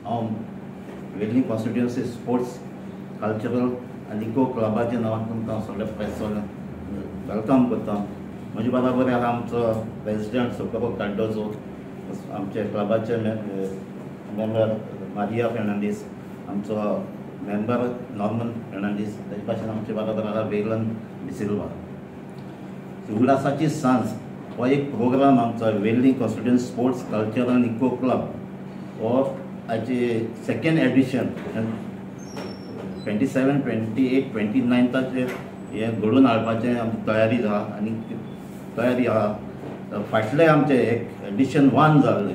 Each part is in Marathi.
हांव वेल्ली कॉन्स्टिट्युएन्सी स्पोर्ट्स कल्चरल आनी इको क्लबाच्या नांवान तुमकां सगळ्या प्रेसांक वेलकम करता. म्हजे बरोबर आहा आमचो प्रेसिडेंट सोकोरो कार्डोजो, आमचे क्लबाचे मेंबर मारिया फेर्नांडीस, आमचो मेंबर नॉर्मन फेर्नांडीस, तेजे भाशेन आमचे बरोबर आहा वेलन डिसिल्वा. उगडासाची सांज हो एक प्रोग्राम आमचो वेल्ली कॉन्स्टिट्युएन्सी स्पोर्ट्स कल्चरल आनी इको क्लब हो हाची सेकेंड एडिशन 27, 28, 29 हे घडोवन हाडपाचें आमची तयारी आहा आनी तयारी आहा. फाटले आमचे एक एडिशन 1 जाल्लें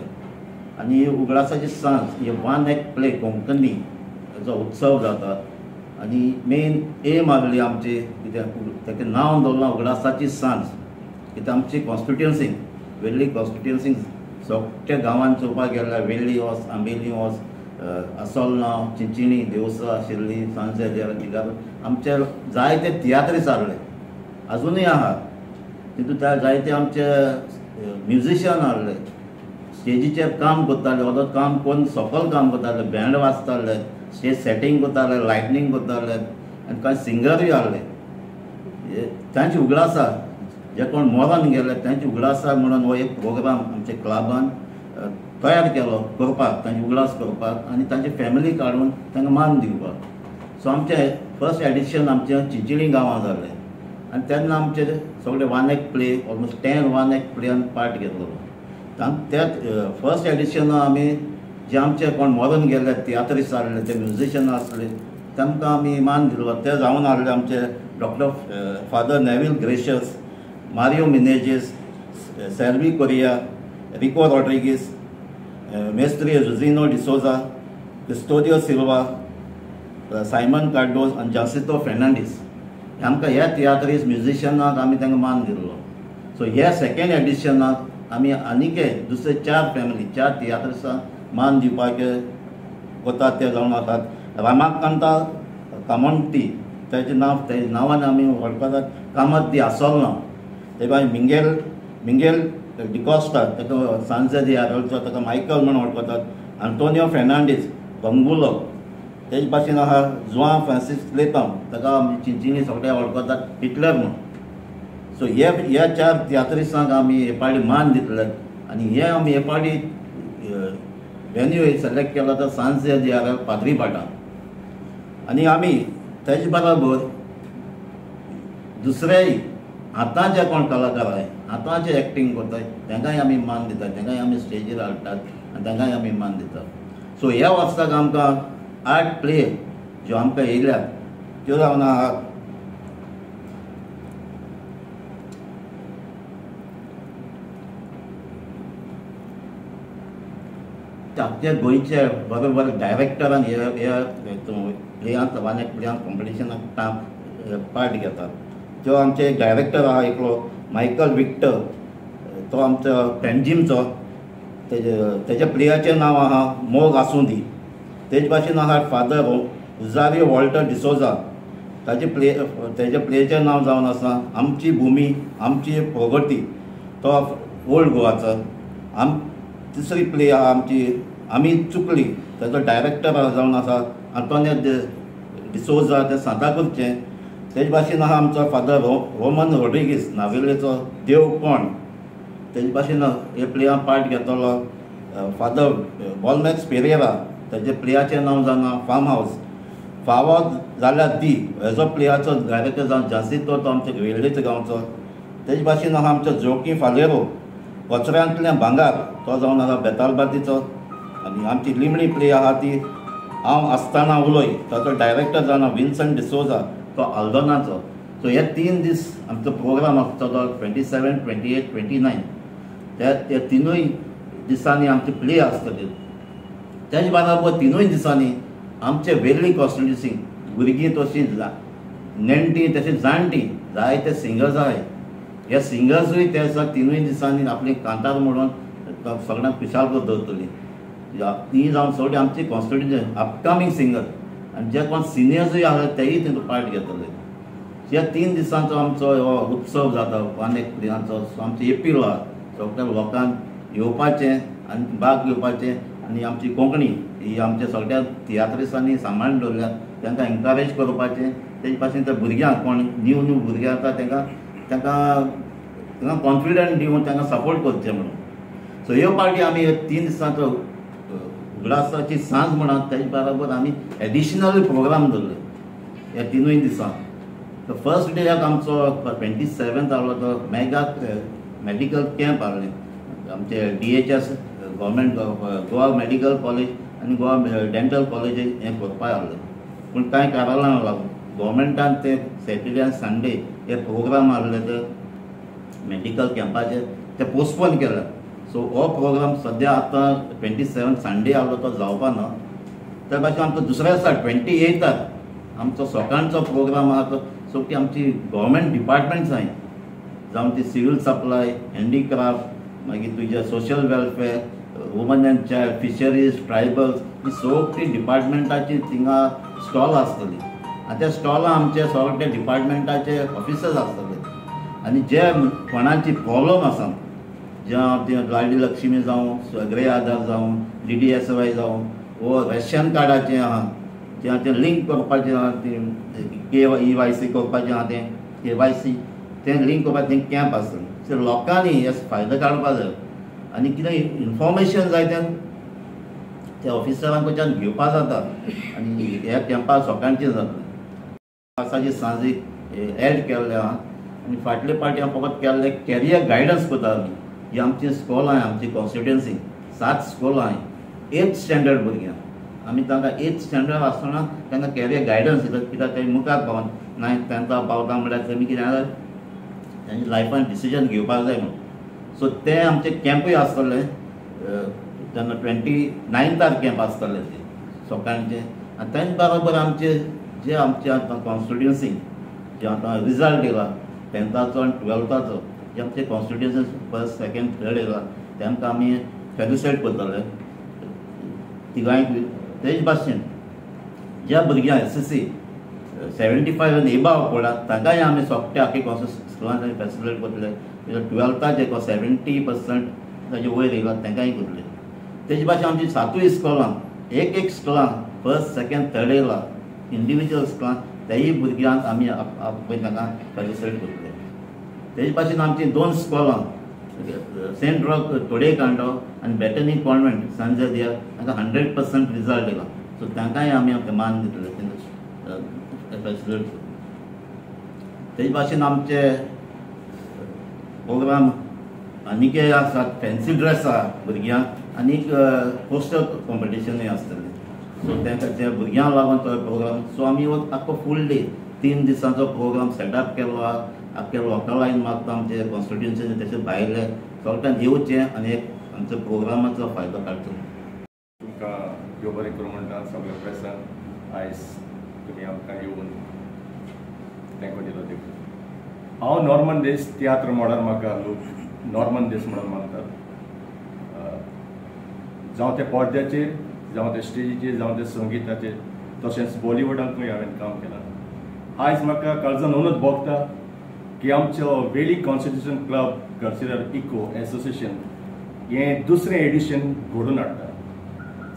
आनी उगडासाची सांज हे 1 एक्ट प्ले कोंकणी हेचो उत्सव जाता आनी मेन एम आहली आमची कित्याक तेका नांव दवरलां उगडासाची सांज. कित्याक आमची कॉन्स्टिट्युएन्सीक वेल्ली कॉन्स्टिट्युएन्सीक सगळ्या गांवांत चोवपाक गेल्यार वेल्ली वॉस, आंबेली वॉस, आसोलनांव, चिंचिणी, देवसा, शिर्ली, सांजे, दिगार आमचे जायते तियात्रीस हाडले, अजुनूय आहात. तितूंत जायते आमचे म्युजिशियन हाडले, स्टेजीचेर काम करताले, ओदो काम कोण सकल काम करताले, बँड वाजताले, स्टेज सेटींग करताले, लायटनींग करताले आनी कांय सिंगरूय हाडले. तांची उगडासा जे कोण मरण गेले तांची उगडासा म्हणून हो एक प्रोग्राम आमच्या क्लबान तयार केलो करपाक, तांची उगडास करपाक आनी तांची फॅमिली काडून तांकां मान दिवपाक. सो आमचे फर्स्ट एडिशन आमचें चिंचिणी गांवां जालें आनी तेन्ना आमचे सगळे 1 एक्ट प्ले ऑलमोस्ट 10 1 एक्ट प्लेन पार्ट घेतलो. त्याच फर्स्ट एडिशनाक आमी जे आमचे कोण मरण गेले तियात्रीस हाडले, ते म्युजिशियन आसले तांकां आमी मान दिलो. ते जावन हाडले आमचे डॉक्टर फादर नेविल ग्रेशियस, मारियो मिनेजीस, सेल्वी कोरिया, रिको रॉड्रिगीस, मेस्त्री जुझिनो डिसोजा, क्रिस्टोदियो सिल्वा, सायमन कार्डोज आनी जासितो फेर्नांडीस आमकां ह्या तियात्रीस म्युजिशियनाक आमी तांकां मान दिल्लो. सो ह्या सेकेंड एडिशनाक आमी आनीके दुसरे 4 फॅमिली 4 तियात्रिसांक मान दिवपाक वतात. ते जावन आसात रामाकांता कामोंती, तेजें नांव तेजे नांवान आमी वळखतात कामत आसोलनांव. ते भायर मिंगेल डिकॉस्टा, ताका सांजे दियारचो ताका मायकल म्हणून वळखतात. आंतोनियो फेर्नांडीस बंगुलो, तेजे भाशेन आहा जुआं फ्रांसीस लेताम, ताका आमी चिंचिणी सगळे वळखतात हिटलर म्हणून. सो ह्या 4 तियात्रिसांक आमी हे पावटी मान दितले आनी हे आमी हे पावटी वेन्यू सिलेक्ट केलो तो सांजे दियार पाद्री पाटां. आनी आमी तेजे बरोबर दुसरेय आतां जे कोण कलाकार आहाय, आतां जे एक्टींग करतात तांकांय आमी मान दितात, तांकांय आमी स्टेजीर हाडटात आनी तांकांय आमी मान दितात. सो ह्या वर्साक आमकां 8 प्ले ज्यो आमकां येयल्यात त्यो जावन आहात आमचे गोंयचे बरे बरे डायरेक्टरान हे प्लेयांत 1 एक्ट प्लेयांत कॉम्पिटिशनाक पार्ट घेतात. जो आमचे डायरेक्टर आहा एकलो मायकल विक्टर, तो आमचो पेंजीमचो, तेज्या प्लेयाचें नांव आहा मोग आसुंदी. तेजे भाशेन आहा फादर रोजारियो वॉल्टर डिसोजा, तेजे प्लेचें नांव जावन आसा आमची भुमी आमची प्रगती, तो ओल्ड गोवाचो. तिसरी प्ले आहा आमची आमी चुकली, तेजो डायरेक्टर जावन आसा आंतोनियो डिसोजा, ते सांताक्रूजचे. तेजे भाशेन आहा आमचो फादर रोमन रॉड्रिगीस, नावेलेचो देव कोण, तेजे भाशेन हे प्लेयान पार्ट घेतलो. फादर बॉलमॅक्स पेरेरा, तेजे प्लेयाचें नांव जावन फार्म हावस. फावो जाल्यार दी, हेजो प्लेयाचो डायरेक्टर जावन जासितो, तो आमच्या वेल्लेच गांवचो. तेजे भाशेन आहा आमचो जोकी फालेरो, कचऱ्यांतलें भांगार, तो जावन आसा बेतालबातीचो. आनी आमची लिमणी प्ले आहा ती हांव आसतना उलोय, ताचो डायरेक्टर जावन विन्संट डिसोजा, तो आल्दोनाचो. सो हे 3 दीस आमचो प्रोग्राम आसतलो 27, 28, 29. ते 3 दिसांनी आमचे प्ले आसतले. तेजे बरोबर 3 दिसांनी आमचे वेल्ली कॉन्स्टिट्युएन्सीक भुरगीं तशीं नेणटीं तशीं जाणटीं जायते सिंगर्स आहाय. हे सिंगर्सूय ते दिसा 3 दिसांनी आपली कांतार म्हणून सगळ्यांक खुशाल करत दवरतलीं. ती जावन सगळीं आमची कॉन्स्टिट्युएन्सी अपकमींग सिंगर आनी जे कोण सिनियर्सूय आहा तेय तितून पार्ट घेतले. ह्या 3 दिसांचो आमचो हो उत्सव जाता 1 एक्ट प्लेयांचो. सो आमचें एपील आहा सगळ्या लोकांक येवपाचें आनी भाग घेवपाचें आनी आमची कोंकणी ही आमच्या सगळ्या तियात्रिस्टांनी सांबाळून दवरल्या. तांकां एनकरेज करपाचें, तेजे भाशेन त्या भुरग्यांक कोण न्यू भुरगे आसा तांकां कॉन्फिडंट दिवन तांकां सपोर्ट करचें म्हणून. सो ह्यो पार्टी आमी 3 दिसांचो उगडासाची सांज म्हणा तेजे बरोबर आमी एडिशनल प्रोग्राम दवरले ह्या 3 दिसांक. फर्स्ट डे आमचो 27 आहलो तो मेगा मेडिकल कॅम्प आहलें आमचे DHS government Goa medical college आनी गोवा डेंटल कॉलेज हें करपा आहलें. पूण कांय कारणांक लागून गव्हर्मेंटान ते सॅटर्डे आनी संडे हे प्रोग्राम आहले ते मेडिकल कॅम्पाचे ते पोस्टपोन केले. सो हो प्रोग्राम सद्या आतां 27 संडे आहलो तो जावपा ना. त्या भाशेन आमचो दुसऱ्या दिसा 28 आमचो सकाळचो प्रोग्राम आहा तो सगळीं आमची गव्हर्मेंट डिपार्टमेंट्स आहाय जावं ती सिवील सप्लाय, हँडीक्राफ्ट, मागीर तुजे social welfare, women and child, fisheries, tribals ही सगळीं डिपार्टमेंटाची थिंगा स्टॉल आसतली. आनी त्या स्टॉलां आमचे सगळे डिपार्टमेंटाचे ऑफिसर्स आसतले. आनी जे कोणाची प्रॉब्लम आसा जे लाडली लक्ष्मी जावं, गृह आधार जावं, DDSY जावं, वो रेशन कार्डाचें आहा जें लिंक करपाचें आहा तें KYC करपाचें आहा तें KYC तें लिंक करपाचें तें कॅम्प आसतलें. सो लोकांनी हे फायदो काडपाक जाय आनी कितें इन्फॉर्मेशन जाय तें त्या ऑफिसरांक कडच्यान घेवपा जाता आनी ह्या कॅम्पाक सकाळचें जातलें. पासाची सांजेक एड केल्लें आहा आनी फाटले फावटी हांव फकत केल्लें कॅरियर गायडन्स करता आमी. ही आमची स्कूल आहाय आमची कॉन्स्टिट्युएन्सी 7 स्कूल आहाय 8th स्टँडर्ड भुरग्यांक आमी तांकां 8th स्टँडर्ड आसतना तांकां कॅरियर गायडन्स दितात. कित्याक ते मुखार पावन 9th 10th पावता म्हळ्यार तेमी कितें जाल्यार तांच्या लायफान डिसिजन घेवपाक जाय म्हणून. सो ते आमचे कॅम्पूय आसतले तेन्ना 29 कॅम्प आसतले ते सकाळचे. आनी तांचे बरोबर आमचे जे आमचे आतां कॉन्स्टिट्युएन्सी जे आतां रिजल्ट येयला 10th आनी 12th जे आमचे कॉन्स्टिट्युएन्सी फर्स्ट सेकंड थर्ड येयला तांकां आमी फेलिसिटेट करतले तिगांयक. तेजे भाशेन ज्या भुरग्यांक SSC 75 आनी एबाव पडल्यात तांकांय आमी सोंपटे आख्खे स्कुलांत फेसिलिटेट करतले. 12th 70% ताजे वयर येयला तांकांय करतले. तेजे भाशेन आमची 7 स्कुलांक एक स्कुलांक फर्स्ट सेकंड थर्ड येयला इंडिविज्युअल स्कुलांक तेय भुरग्यांक आमी तांकां फेलिसिटेट करतले. तेजे भाशेन आमची 2 स्कुलांक सेंट रॉक तोडेकांडो आनी बेटनी कॉन्व्हेंट सांजे दियार तांकां 100% रिजल्ट येयला. सो तांकांय आमी मान दितले फेसिलिटेट. तेजे भाशेन आमचे प्रोग्राम आनीकय आसात. फॅन्सी ड्रेस आहा भुरग्यांक आनीक पोस्टर कॉम्पिटिशनूय आसतलें. सो त्या भुरग्यांक लागून तो प्रोग्राम. सो आमी आख्खो फूल डे 3 दिसांचो प्रोग्राम सेटअप केल्लो आहा. आख्खे लोकलायन मागता आमचे कॉन्स्टिट्युएन्सीन तशें भायले सगळ्यांक येवचें आनी एक आमच्या प्रोग्रामाचो फायदो काडचो. तुमकां देव बरें करूं म्हणटा सगळ्या प्रेसाक आयज तुमी आमकां येवन तेंको दिलो देखून. हांव नॉर्मन देस तियात्र म्हणल्यार म्हाका लोक नॉर्मन देस म्हणून मानतात. जावं ते पडद्याचेर जावं ते स्टेजीचेर जावं ते संगिताचेर तशेंच बॉलिवूडांतूय हांवें काम केलां. आयज म्हाका काळजान उनूच भोगता की आमचो Veli constitution club cultural eco association हें दुसरें एडिशन घडोवन हाडटा.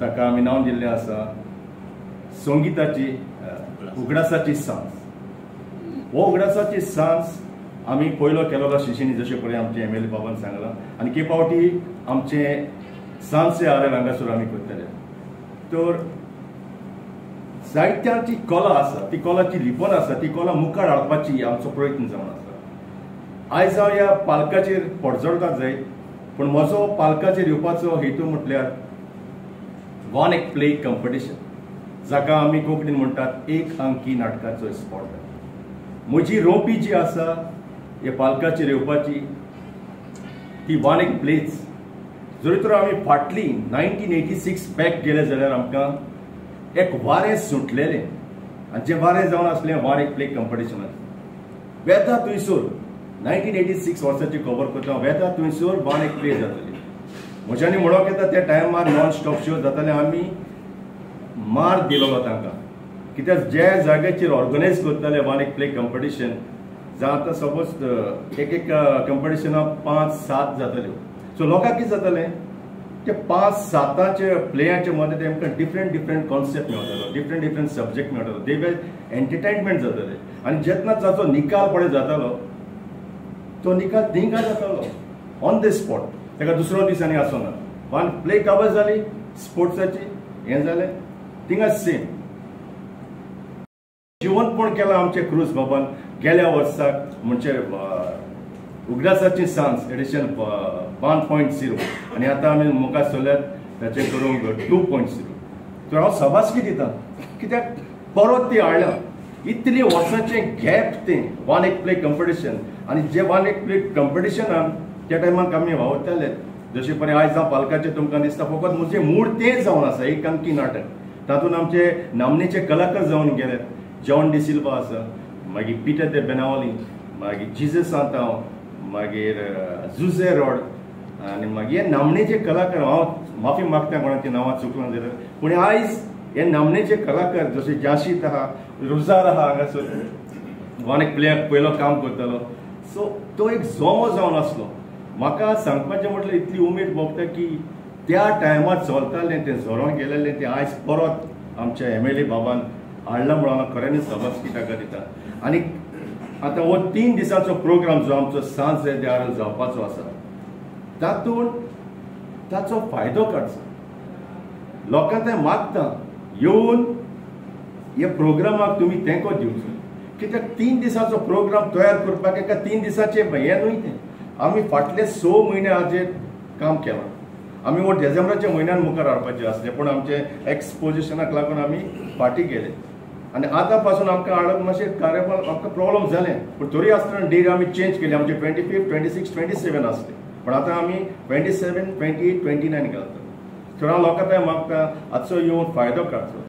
ताका आमी नांव दिल्लें आसा संगिताची उगडासाची सांज. हो उगडासाची सांज आमी पयलो केलोलो शिशिनी जशें पळय आमचे MLA बाबान सांगलां आनी के फावटी आमचे सांजचे आरे हांगासर आमी करतले. तर जायत्यांची कला आसा ती कलाची लिपण आसा ती कला मुखार हाडपाची आमचो प्रयत्न जावन आसा. आयज हांव ह्या पालकाचेर पडजळपाक जाय पूण म्हजो पालकाचेर येवपाचो हेतू म्हटल्यार वन एक प्ले कॉम्पिटिशन जाका आमी कोंकणीन म्हणटात एक अंकी नाटकाचो स्पर्धा. म्हजी रोंपी जी आसा हे पालकाचेर येवपाची ती वन एक प्लेच. जरी तर आमी फाटली 1986 बॅक गेले जाल्यार आमकां एक वारें सुटलेलें आनी जें वारें जावन आसलें वन एक प्ले कॉम्पिटिशनांत वेता थंयसर 1986 वर्साची खबर करता वेता थंयसर वन एक प्ले जातली. म्हज्यानी म्हणोंक येता त्या टायमार नॉन स्टॉप शो जाताले आमी मार दिलोलो तांकां कित्याक जे जाग्याचेर ऑर्गनायज करताले वन एक प्ले कॉम्पिटिशन जावं आतां सपोज एक कॉम्पिटिशनाक 5-7 जातल्यो. सो लोकांक कितें जातालें ते 5-7 प्लेयरांचे मदें तेमकां डिफरंट कॉन्सेप्ट मेळटलो, डिफरंट सब्जेक्ट मेळटलो, दे वेल एंटरटेनमेंट जातले. आनी जेन्ना ताचो निकाल पळय जातालो तो निकाल थिंगा जातालो ऑन द स्पॉट, ताका दुसरो दीस आनी आसना. वन प्ले कवर जाली स्पोर्ट्साची हें जालें थिंगा सेम. जिवंतपण केलां आमचे क्रूज बाबान गेल्या वर्साक म्हणजे उगडासाची सांस एडिशन 1.0 आनी आतां आमी मुखार चल्ल्यात ताचे करूंक 2.0. तर हांव सभासकी दिता कित्याक परत ती हाडल्या. इतली वर्सांचें गॅप तें 1 प्ले कॉम्पिटिशन आनी जे 1 प्ले कॉम्पिटिशनान त्या टायमाक आमी वावरताले जशें पळय आयज हांव पालकाचें तुमकां दिसता फकत म्हजें मूड तेंच जावन आसा एक अंकी नाटक. तातूंत आमचे नामनेचे कलाकार जावन गेले. जॉन डी सिल्वा आसा, मागीर पिटर दे बेनावली, मागीर जिजस सांतांव, मागीर जुझे रॉड आनी मागीर हे नामनेचे कलाकार हांव माफी मागता कोणाची नांवां चुकलां जाल्यार. पूण आयज हे नामनेचे कलाकार जशे जाशीत आहा, रुजार आहा हांगासर 1 प्लेयाक पयलो काम करतालो. सो तो एक जोमो जावन आसलो. म्हाका सांगपाचें म्हटल्यार इतली उमेद भोगता की त्या टायमार चलतालें तें झोरोन गेलेलें तें आयज परत आमच्या MLA बाबान हाडलां म्हणून हांव खऱ्यांनी सभासकी ताका दिता. आनी आतां हो 3 दिसांचो प्रोग्राम जो आमचो सांज देवार जावपाचो आसा तातूंत ताचो फायदो काडचो. लोकांक तें मागता येवन हे प्रोग्रामाक तुमी तेंको दिवचो. कित्याक 3 दिसांचो प्रोग्राम तयार करपाक एका 3 दिसांचें हें न्हय तें. आमी फाटले 6 म्हयने हाजेर काम केलां. आमी हो डिसेंबराच्या म्हयन्यान मुखार हाडपाचें आसलें पूण आमचे एक्सपोजिशनाक लागून आमी फाटीं गेले आनी आतां पासून आमकां हाडप मातशें कार्यक्रम आमकां प्रॉब्लम जालें. पूण तरी आसतना डेट आमी चेंज केली. आमचे 25, 26, 27 आसले पण आतां आमी 27, 28, 29 घालता. तर हांव लोकांक मागता आजचो येवन फायदो काडचो.